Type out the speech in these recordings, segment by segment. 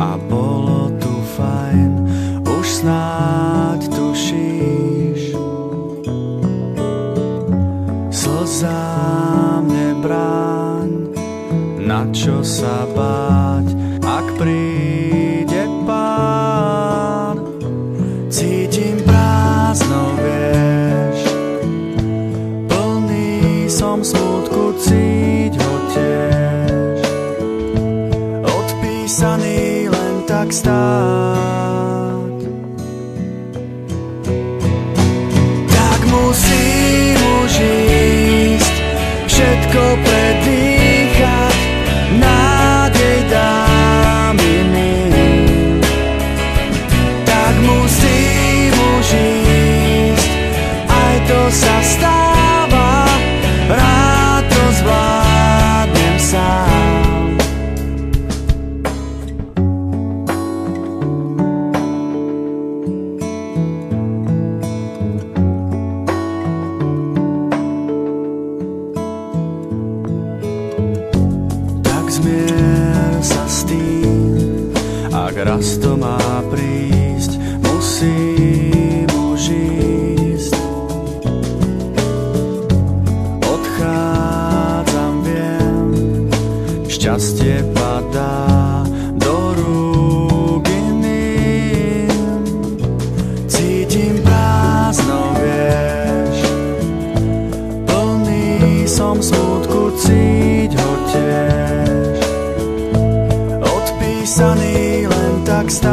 a bolo tu fajn, už snáď tušíš. Slzám nebráň, na čo sa báť, ak príde Pán. Cítim prázdno, vieš, plný som smútku, cíť ho tiež, odpísaný len tak stáť. Tak musím už ísť, všetko predýchať, nádej dám iným. Tak musím už ísť, aj to sa stáva, rád to zvládnem sám. Tak zmier sa s tým, ak raz to má prísť, musím už ísť. Odchádzam, viem, šťastie padá do rúk iným. Cítim prázdno, vieš, plný som smútku, cíť ho tiež, odpísaný len tak stáť.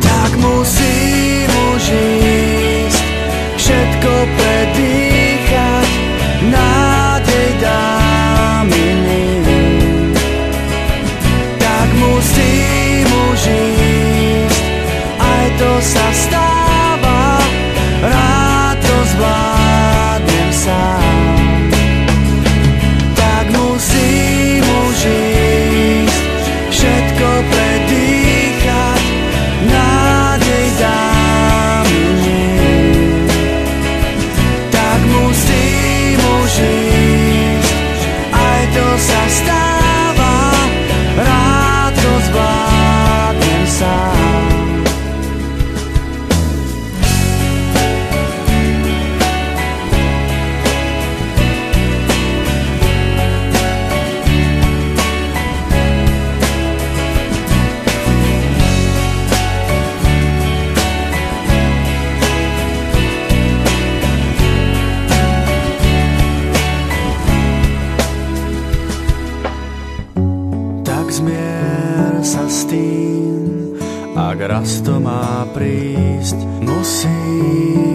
Tak musím už ísť, všetko predýchať, nádej dám iným. Tak musím už ísť, aj to sa stáva, rád to zvládnem sám. Tak musím už ísť, všetko predýchať, nádej dám iným. Tak musím už ísť, aj to sa stáva, rád to zvládnem sám. Tak zmier sa s tým, ak raz to má prísť, musím